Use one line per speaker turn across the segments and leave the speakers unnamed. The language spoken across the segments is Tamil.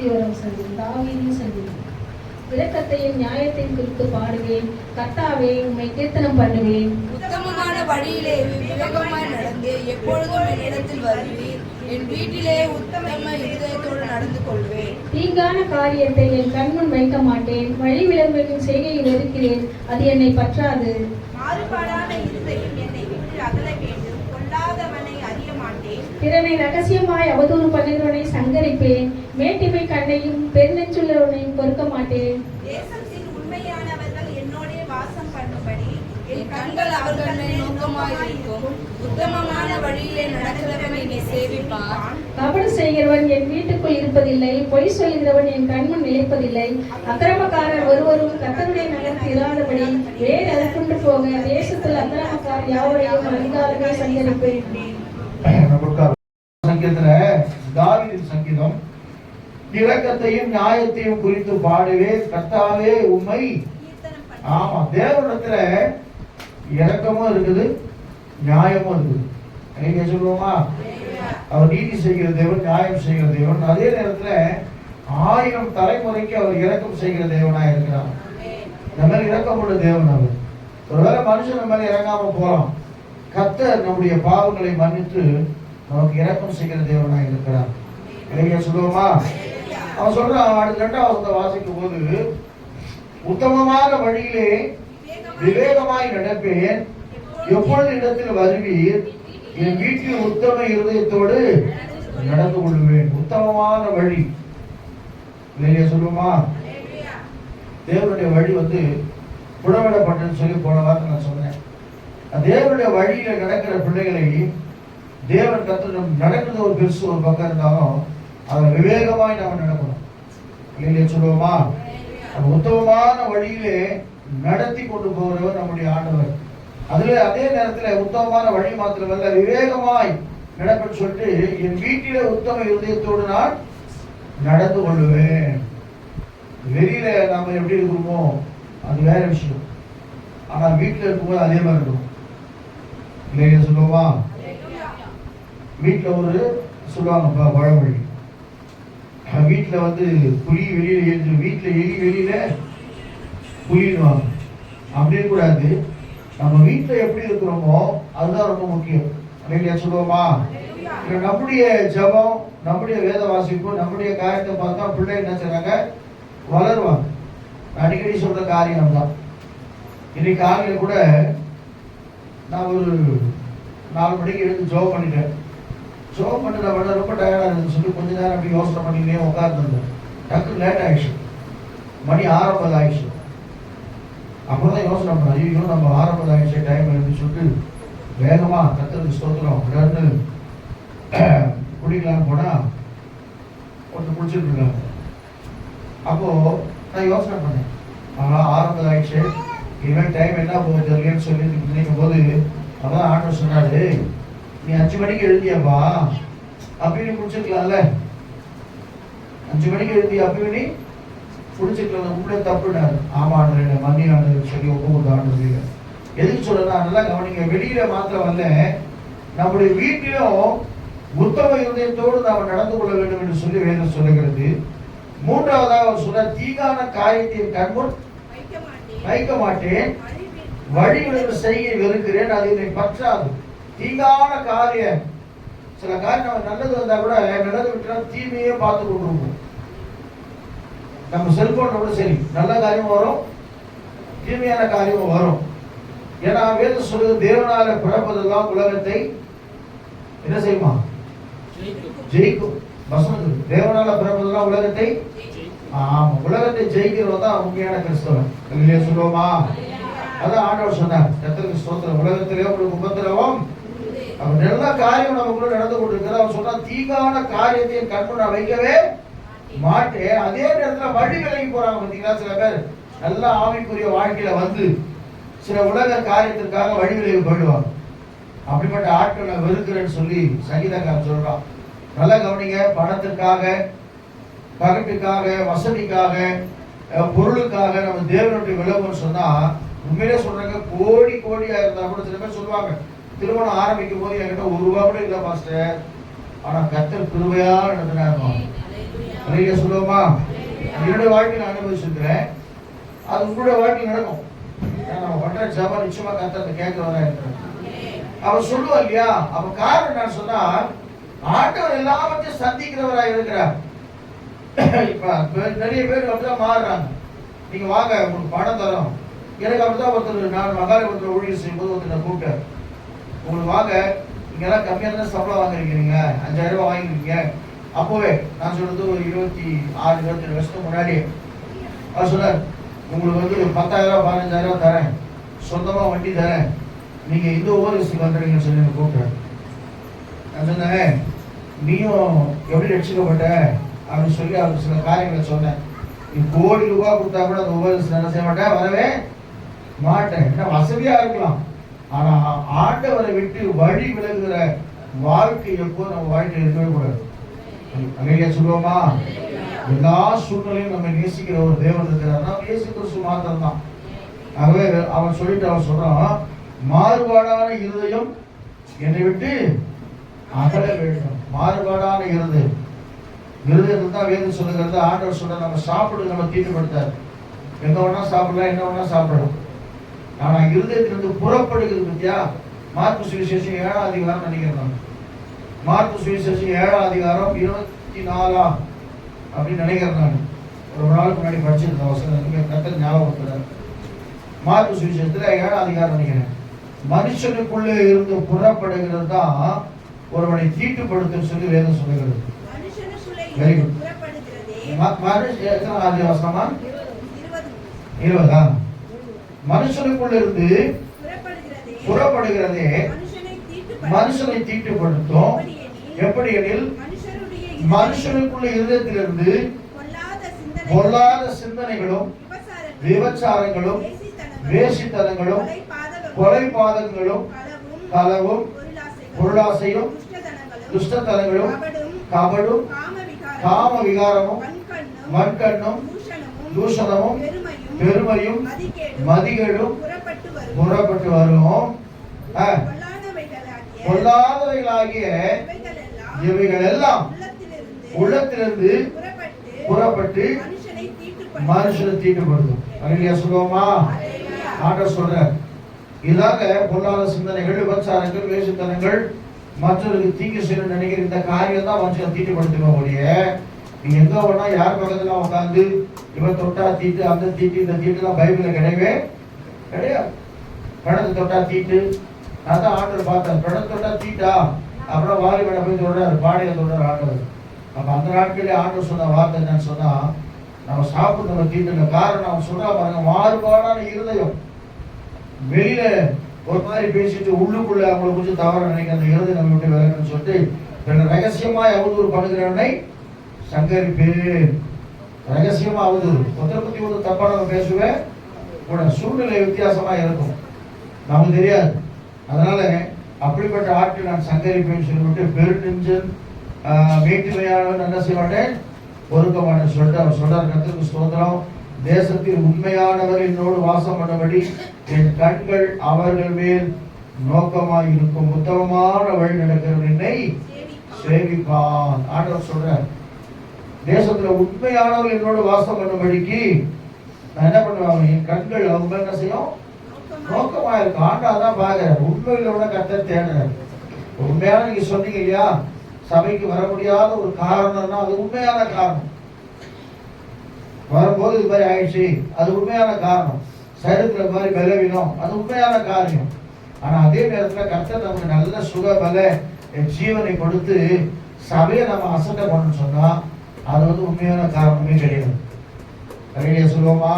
சுத்தி வரும் சங்கீதம், தாவீதின் சங்கீதம். இரக்கத்தையும் நியாயத்தையும் குறித்து பாடுவேன், கர்த்தாவே உம்மை கீர்த்தனம் பண்ணுவேன்.
உத்தமமான வழியிலே விவேகமாய் நடந்து எப்பொழுதும் என்னிடத்தில் வருவீர். என் வீட்டிலே உத்தம இருதயத்தோடு நடந்து கொள்வேன்.
தீங்கான காரியத்தை என் கண்முன் வைக்க மாட்டேன். வழி விளம்பரின் செய்கையில் இருக்கிறேன், அது என்னை பற்றாது.
மாறுபாடான இருதயம் என்னை விட்டு அகல வேண்டும். கொல்லாதவனை அறிய மாட்டேன்.
பிறனை ரகசியமாய் அவதூறு பண்ணுகிறவனை சங்கரிப்பேன். மேட்டிமை கண்ணையும் பெருநெஞ்சுள்ளவனையும் பொறுக்க மாட்டேன்.
தேசத்தின் உண்மையானவர்கள் என்னோடே வாசம் பண்ணும்படி என் கண்கள் அவர்கள் மேல் நோக்கமாயிருக்கும். உத்தமமான வழியிலே நடக்கிறவனை நீ சேவிப்பான்.
கபடு செய்கிறவன் என் வீட்டுக்குள் இருப்பதில்லை, பொய் சொல்கிறவன் என் கண்முன் நிலைப்பதில்லை. அக்கிரமக்காரர் ஒருவரும் கர்த்தருடைய நகரத்தில் இராதபடி வேறு அதற்குண்டு போக தேசத்தில் அக்கிரமக்காரர் யாவரையும் அதிகாலமே சங்கரிப்பேன்.
சங்கீதத்துல தாவீதின் சங்கீதம். இரக்கத்தையும் நியாயத்தையும் குறித்து பாடுவே, கர்த்தாவே உம்மை. ஆமா, தேவனிடத்துல இரக்கமும் இருக்குது, நியாயமும் இருக்குது. நீங்க சொல்லுவோமா, அவர் நீதி செய்கிற தேவன், நியாயம் செய்கிற தேவன். அதே நேரத்துல 1000 தலைமுறைக்கு அவர் இரக்கம் செய்கிற தேவனா இருக்கிறார். இந்த மாதிரி இரக்கமுள்ள தேவன் அவர். ஒருவேளை மனுஷன் மேல இறங்காம போறோம், கர்த்தர் நம்முடைய பாவங்களை மன்னித்து நமக்கு இரக்கம் செய்கிற தேவனா இருக்கிறார். நீங்க சொல்லுவோமா, அவன் சொல்றான் அடுத்த 2வது வாசிக்கும் போது, உத்தமமான வழியிலே விவேகமாய் நடப்பேன், எப்பொழுது இடத்தில் வருவீர், என் வீட்டில் உத்தம இருதயத்தோடு நடந்து கொள்வேன். உத்தமமான வழி இல்லையா சொல்லுமா, தேவனுடைய வழி புடவிடப்பட்டதுன்னு சொல்லி போன வாரம் நான் சொன்னேன். தேவனுடைய வழியில நடக்கிற பிள்ளைகளை தேவன் கத்து நடக்கிறது ஒரு பெருசு ஒரு பக்கம் இருந்தாலும் அதை விவேகமாய் நாம நடக்கணும் இல்லையா சொல்லுவோமா. உத்தமமான வழியிலே நடத்தி கொண்டு போகிறவர் நம்முடைய ஆண்டவர். அதுல அதே நேரத்துல உத்தமமான வழி மாத்திரமல்ல, விவேகமாய் நடப்பன்னு சொல்லிட்டு என் வீட்டில உத்தம இருதயத்தோடு நான் நடந்து கொள்ளுவேன். வெளியில நாம எப்படி இருக்கிறோமோ அது வேற விஷயம், ஆனா வீட்டுல இருக்கும்போது அதே மாதிரி இருக்கும் இல்லையா சொல்லுவோமா. வீட்டுல ஒரு சொல்லுவாங்க பழமொழி, வீட்டுல புலி வெளியில எழுந்து, வீட்டுல எலி வெளியில புலிடுவாங்க. அப்படி கூடாது. நம்ம வீட்டுல எப்படி இருக்கிறோமோ அதுதான் ரொம்ப முக்கியம் இல்லையா சொல்லுவோமா. நம்முடைய ஜபம், நம்முடைய வேத வாசிப்பு, நம்முடைய காரியத்தை பார்த்தா பிள்ளை என்ன செய்றாங்க, வளருவாங்க. அடிக்கடி சொல்ற காரியம் தான். இன்னைக்கு காலையில கூட நான் ஒரு 4 மணிக்கு எழுந்து ஜோப் பண்ணிட்டேன். ஜோப் பண்ண ரொம்ப டயர்டா இருந்துச்சு சொல்லி கொஞ்ச நேரம் அப்படி யோசனை பண்ணிக்கிட்டே உட்கார்ந்துருந்தேன். டக்கு லேட் ஆயிடுச்சு, மணி 6:50 ஆயிடுச்சு. அப்பதான் யோசனை பண்ண, ஐயோ நம்ம 6:50 ஆயிடுச்சு டைம் எழுந்து சொல்லிட்டு வேகமா கர்த்தருக்கு ஸ்தோத்திரம் உடனே குடிக்கலான்னு போனா ஒருத்தர் குடிச்சிட்டு இருக்காங்க. அப்போ நான் யோசனை பண்ணேன், 6:50 ஆயிடுச்சு, இவன் டைம் என்ன போகுது தெரியலன்னு சொல்லி நினைக்கும் போது அதான் ஆண்டவர் சொன்னாரு, நீ 5 மணிக்கு எழுதியாப்பா, அப்படின்னு குடிச்சிருக்கலாம்ல. 5 மணிக்கு எழுதியா, அப்பயும் நீ குடிச்சிருக்கலாம், உங்களே தப்புனாரு. ஆமாண்டு மணி ஆண்டு சொல்லி ஒப்புக்கொண்டு ஆண்டு. எதுக்கு சொல்றா நல்லா கவனிங்க. வெளியில மாத்திரம் வரல, நம்முடைய வீட்டிலும் உத்தம இருதயத்தோடு நாம் நடந்து கொள்ள வேண்டும் என்று சொல்லி வேதம் சொல்லுகிறது. 3வதாக அவர் சொன்ன, தீங்கான காரியத்தை கண்முன் வைக்க மாட்டேன், வழிவிடுகிற செய்கை வெறுக்கிறேன், அது என்னை பற்றாது. தீங்கான காரியம், சில காரியம் நம்ம நல்லது வந்தா கூட நல்லது விட்டா தீமையே பார்த்து கொண்டிருப்போம். நம்ம செல்போன்ல கூட சரி, நல்ல காரியமும் வரும், தீமையான காரியமும் வரும். ஏன்னா வேதம் சொல்லுது, தேவனால பிறப்பதெல்லாம் உலகத்தை என்ன செய்யுமா, ஜெயிக்கும். வசனம் தேவனால பிறப்பதெல்லாம் உலகத்தை, ஆமா, உலகத்தை ஜெயிக்கிறவன் தான் உண்மையான கிறிஸ்தவன் இல்லையா சொல்லுவோமா. அதான் ஆண்டவர் சொன்னார், கர்த்தருக்கு ஸ்தோத்திரம், உலகத்திலே உங்களுக்கு உபத்திரவம், அவர் நல்ல காரியம் நமக்குள்ள நடந்து கொண்டிருக்கிறார். அவர் சொன்னா, தீங்கான காரியத்தை கண்முன் நான் வைக்கவே மாட்டேன். அதே நேரத்தில் வழி விலகி போறாங்க பார்த்தீங்களா சில பேர். நல்ல ஆவிக்குரிய வாழ்க்கையில சில உலக காரியத்திற்காக வழி விலகி போயிடுவாங்க. அப்படிப்பட்ட ஆட்களை வெறுக்கிறேன்னு சொல்லி சங்கீதக்காரன் சொல்றான். நல்லா கவனிங்க. பணத்திற்காக, பகட்டுக்காக, வசதிக்காக, பொருளுக்காக நம்ம தேவனுடைய விலகுன்னு சொன்னா, உண்மையிலே சொல்றாங்க, கோடி கோடியா இருந்தா கூட சில பேர் சொல்லுவாங்க, திருமணம் ஆரம்பிக்கும் போது என்கிட்ட 1 ரூபா கூட இல்லை மாஸ்டர், ஆனா கர்த்தர் கிருபையா நடத்தினாங்க. நிறைய சொல்லுவோமா? என்னுடைய வாழ்க்கையில் அனுபவிச்சிருக்கிறேன். அது உங்களுடைய வாழ்க்கையில் நடக்கும். நம்ம பண்ற ஜபம் நிச்சயமா கர்த்தர் கேட்கிறவரா இருக்கிறார். அவர் சொல்லுவார் இல்லையா? அப்ப காரணம் என்ன சொன்னா, ஆண்டவர் எல்லாவற்றையும் சந்திக்கிறவரா இருக்கிறார். இப்ப நிறைய பேர் அப்படிதான் மாறுறாங்க. நீங்க வாங்க, உங்களுக்கு பணம் தரோம். எனக்கு அப்படிதான் ஒருத்தர், நான் மகாலிபுரத்தில் ஊழியர் செய்யும்போது ஒருத்தர் கூப்பிட்டார். உங்களுக்கு வாங்க, நீங்க எல்லாம் கம்மியாக தான் சம்பளம் வாங்கிருக்கீங்க, 5000 ரூபாய் வாங்கிருக்கீங்க. அப்போவே நான் சொல்றது ஒரு 26-27 வருஷத்துக்கு முன்னாடி அவர் சொன்னார், உங்களுக்கு வந்து 10,000 15,000 தரேன், சொந்தமா வண்டி தரேன், நீங்க இந்த ஓவர்சீஸ் வந்துடுங்கன்னு சொல்லி எனக்கு கூப்பிட்டார். நான் சொன்னேன், நீயும் எப்படி ரட்சிக்கப்பட்ட அப்படின்னு சொல்லி அவருக்கு சில காரியங்களை சொன்னேன். நீ கோடி ரூபாய் கொடுத்தா கூட அந்த ஓவர்சீஸ் என்ன செய்ய மாட்டேன், வரவே மாட்டேன். என்ன வசதியா இருக்கலாம், ஆனா ஆண்டவரை விட்டு வழி விலகுகிற வாழ்க்கை எப்போ நம்ம வாழ்க்கையில் இருக்கவே கூடாது. அங்கேயா சொல்லுவோமா? எல்லா சூழ்நிலையும் நம்ம நேசிக்கிற ஒரு தேவன் இருக்கிறார். நம்ம இயேசு கிறிஸ்து மாத்திரம் தான். ஆகவே அவன் சொல்றான், மாறுபாடான இருதயம் என்னை விட்டு அகல வேண்டும். மாறுபாடான இருதயத்தில் தான் வேதம் சொல்லுகிறது. ஆண்டவர் சொல்ற, நம்ம சாப்பிடு, நம்ம தீட்டுப்படுத்தாரு. எங்க வேணா சாப்பிடலாம், என்ன வேணா சாப்பிடலாம். ஆனா இருதயத்திலிருந்து புறப்படுகிறது பத்தியா? மார்க்கு சுவிசேஷம் 7ஆம் அதிகாரம் நினைக்கிறேன். மார்க்கு சுவிசேஷம் 7ஆம் அதிகாரம் 24 அப்படின்னு நினைக்கிறேன். நான் ஒரு நாளுக்கு முன்னாடி படிச்சிருந்தேன் வசனம், நீங்க கரெக்டாக ஞாபகப்படுத்துறேன். மார்க்கு சுவிசேஷத்துல 7ஆம் அதிகாரம் நினைக்கிறேன். மனுஷனுக்குள்ளே இருந்து புறப்படுகிறது தான் ஒருவனை தீட்டுப்படுத்தும் சொல்லி வேதம் சொல்லுகிறது. Very good. எத்தனை வசனமா? 20. மனுஷனுக்குள்ள இருந்து புறப்படுகிறதே மனுஷனை தீட்டுப்படுத்தும். எப்படி எனில், மனுஷனுக்குள்ள இருதயத்திலிருந்து பொல்லாத சிந்தனைகளும் விபச்சாரங்களும் வேசித்தனங்களும் கொலைபாதகங்களும் களவும் பொருளாசையும் துஷ்டத்தனங்களும் கபடும் காம விகாரமும் வன்கண்ணும் தூஷணமும் பெருமையும் மதிகேடும் புறப்பட்டு வரும். பொல்லாதவைகளாகிய இவைகள் எல்லாம் உள்ளத்திலிருந்து புறப்பட்டு மனுஷனை தீட்டுப்படுத்தும். அருமையா சொல்லுவோமா? ஆண்டவர் சொல்றார், இதாக பொல்லாத சிந்தனைகள், விபச்சாரங்கள், வேசித்தனங்கள், மற்றவர்களுக்கு தீங்கு செய்யணும்னு நினைக்கிற இந்த காரியம் தான் மனுஷனை தீட்டுப்படுத்துவோடைய. நீ எங்க வேணா யார் பக்கத்துல உட்காந்து இவன் தொட்டா தீட்டு, அந்த தீட்டு, இந்த தீட்டுலாம் பைபிள்ல கிடையவே கிடையாது. பணத்தை தொட்டா தீட்டு, நான் தான் ஆண்டவர் பார்த்தேன், பணத்தை தொட்டா தீட்டா, அப்புறம் வாலிபனை போய் சொல்றாரு, பாடிய சொல்றாரு ஆண்டவர். அப்ப அந்த நாட்களே ஆண்டவர் சொன்ன வார்த்தை என்னன்னு சொன்னா, நம்ம சாப்பிட்டு நம்ம தீட்டுல காரணம் அவன் சொல்றா பாருங்க, மாறுபாடான இருதயம். வெளியில ஒரு மாதிரி பேசிட்டு உள்ளுக்குள்ள அவங்களை குறித்து தவற நினைக்கிற அந்த இருதயம் நம்ம விட்டு விலகணும்னு சொல்லிட்டு ரகசியமாய் அவதூறு பண்ணுகிறவனை சங்கரிப்பேன். ரகசியமா அவதூறு, ஒருத்தரை பத்தி ஒரு தப்பா நம்ம பேசுவேன் கூட, சூழ்நிலை வித்தியாசமா இருக்கும், நமக்கு தெரியாது. அதனால அப்படிப்பட்ட ஆட்கள் நான் சங்கரிப்பேன்னு சொல்லிவிட்டு, பெருநெஞ்சன் மேட்டுமையானவன் என்ன செய்ய மாட்டேன், ஒதுக்க மாட்டேன் சொல்லிட்டு அவர் சொல்றார். கர்த்தருக்கு ஸ்தோத்திரம். தேசத்தில் உண்மையானவர் என்னோடு வாசம் பண்ணபடி என் கண்கள் அவர்கள் மேல் நோக்கமாய் இருக்கும். உத்தமமான வழி நடக்கிறவன் என்னை சேவிப்பான். ஆண்டவர் சொல்றார், தேசத்துல உண்மையானவர் என்னோடு வாசம் பண்ணும்படிக்கு நான் என்ன பண்ணுவாங்க, என் கண்கள் அவங்க என்ன செய்யும், நோக்கமா இருக்கும். ஆண்டாதான் பாக்குறாரு, உண்மையில விட கர்த்தர் தேடுறாரு. உண்மையான நீங்க சொன்னீங்க இல்லையா, சபைக்கு வர முடியாத ஒரு காரணம்னா அது உண்மையான காரணம். வரும்போது இது மாதிரி ஆயிடுச்சு, அது உண்மையான காரணம். சரீரத்துல மாதிரி பலவீனம், அது உண்மையான காரியம். ஆனா அதே நேரத்துல கர்த்தர் நமக்கு நல்ல சுக பல ஜீவனை கொடுத்து சபையை நம்ம அசட்டை பண்ணணும்னு சொன்னா அது வந்து உண்மையான காரணமே கிடையாது. சரியா சொல்லுவோமா?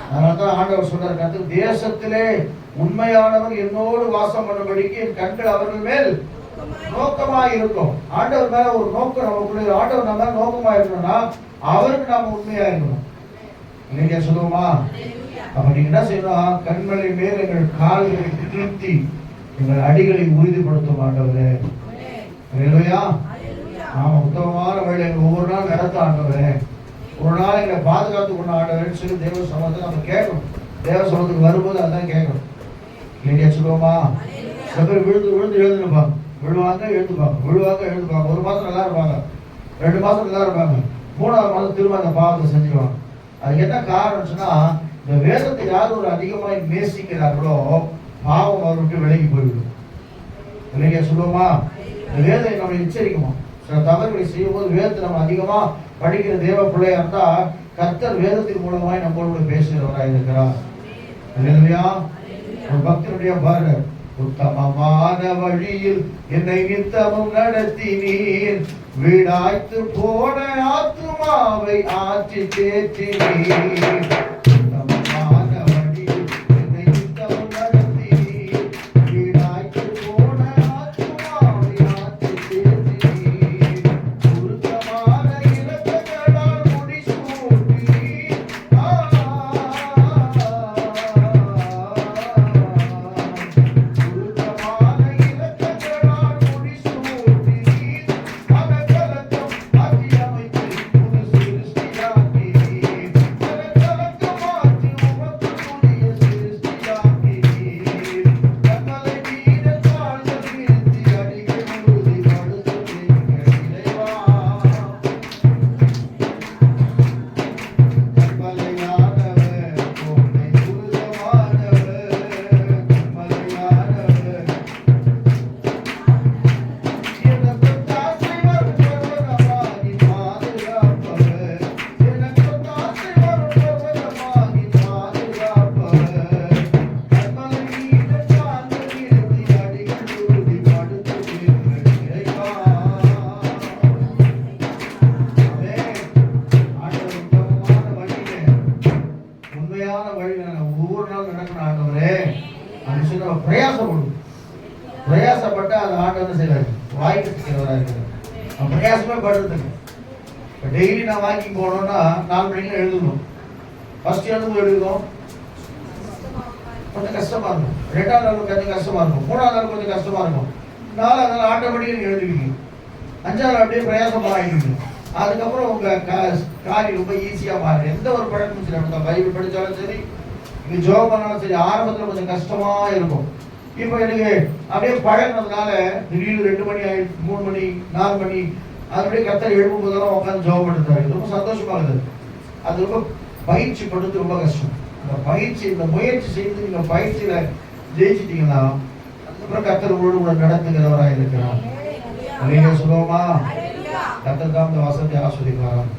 அதனால்தான் ஆண்டவர் சொல்றாரு, கர்த்தர் தேசத்திலே உண்மையானவர் என்னோடு வாசம் பண்ணும்படிக்கு என் கண்கள் அவர்கள் மேல் நோக்கமா இருக்கும். ஆண்டவர் மேல ஒரு நோக்கம் நமக்குள்ள, ஆண்டவர் நம்ம நோக்கமா இருக்கணும்னா அவருக்கு நாம உண்மையா இருக்கணும். இல்லையா சொல்லுவோமா? அப்ப நீங்க என்ன செய்யணும், கண்மலை மேல் எங்கள் கால்களை நிறுத்தி எங்கள் அடிகளை உறுதிப்படுத்தும் ஆண்டவரே. இல்லையா? நாம உத்தமமான வழியை ஒவ்வொரு நாள் நடத்த ஆண்டவரே, ஒரு நாள் எங்களை பாதுகாத்து கொண்ட ஆண்டவரேன்னு சொல்லி தேவ சமூகத்தை நம்ம கேட்கணும். தேவ சமூகத்துக்கு வரும்போது அதான் கேட்கணும். இல்லையா சொல்லுவோமா? சில பேர் விழுந்து விழுந்து எழுந்துருப்பாங்க, விழுவாங்க எழுந்துப்பாங்க, விழுவாங்க எழுந்துப்பாங்க. 1 மாசம் நல்லா இருப்பாங்க, 2 மாசம் நல்லா இருப்பாங்க, 3வது மாதம் திரும்ப அந்த பாவத்தை செஞ்சிருவாங்க. அதுக்கு என்ன காரணம் சொன்னா, இந்த வேதத்தை யார் ஒரு அதிகமாக நேசிக்கிறார்களோ பாவம் அவர் விட்டு விலகி போய்விடும். இல்லைங்க சொல்லுவோமா? இந்த வேதம் நம்மளை எச்சரிக்குமா? சில தவறுகளை செய்யும் போது வேதத்தை நம்ம அதிகமா படிக்கிற தேவ பிள்ளையா இருந்தா கர்த்தர் வேதத்தின் மூலமாய் நம்மளோட பேசுகிறவராக இருக்கிறார். இல்லையா? ஒரு பக்தனுடைய பாருங்க, உத்தமமான வழியில் என்னை நித்தமும் நடத்தினீர், வீடாய்த்து போன ஆத்துமாவை ஆற்றி தேற்றினீர். உத்தமமான வழியில் என்னை நித்தமும் நடத்தினீர், வீடாய்த்து போன ஆத்துமாவை ஆற்றி தேற்றினீர். உருக்கமான இரக்கங்களால் முடிசூட்டீர். பிரயாசப்பட்டு அந்த ஆண்டவர் செய்வார், வாய்க்கு செய்கிறவராக இருக்கிறார். நம்ம பிரயாசமே படுறதுக்கு இப்போ டெய்லி நான் வாக்கிங் போனோம்னா 4 மணிக்கு எழுதணும். ஃபர்ஸ்ட் எழுதும் எழுதும் கொஞ்சம் கஷ்டமா இருக்கும், 2வது நாள் கொஞ்சம் கஷ்டமா இருக்கும், 3வது நாள் கொஞ்சம் கஷ்டமா இருக்கும், 4வது நாள் ஆட்டோமேட்டிக்காக எழுதுவீங்க, 5வது நாள் அப்படியே பிரயாசமாக ஆகிடுவீங்க. அதுக்கப்புறம் உங்க காரியம் ரொம்ப ஈஸியா மாறும். எந்த ஒரு பழக்கமும் சரி, நம்ம பைபிள் படித்தாலும் சரி, இங்கே ஜோம் பண்ணாலும் சரி, ஆரம்பத்தில் கொஞ்சம் கஷ்டமா இருக்கும். இப்போ எனக்கு அப்படியே பழகினதுனால திடீர்னு 2 மணி ஆயிடுச்சு, 3 மணி 4 மணி அப்படியே கத்தர் எழுப்பும் போதெல்லாம் உட்காந்து ஜோம் பண்ணுறாரு. ரொம்ப சந்தோஷமா இருக்குது. அது ரொம்ப பயிற்சி படுறது ரொம்ப கஷ்டம். அந்த பயிற்சி, இந்த முயற்சி செய்து நீங்க பயிற்சியில ஜெயிச்சிட்டீங்கன்னா அதுக்கப்புறம் கத்தர் உங்களோட நடத்துகிறவராக இருக்கிறார். சொல்லுவோமா? கத்தர் தான் இந்த வசதி ஆஸ்வதிக்கலாம்.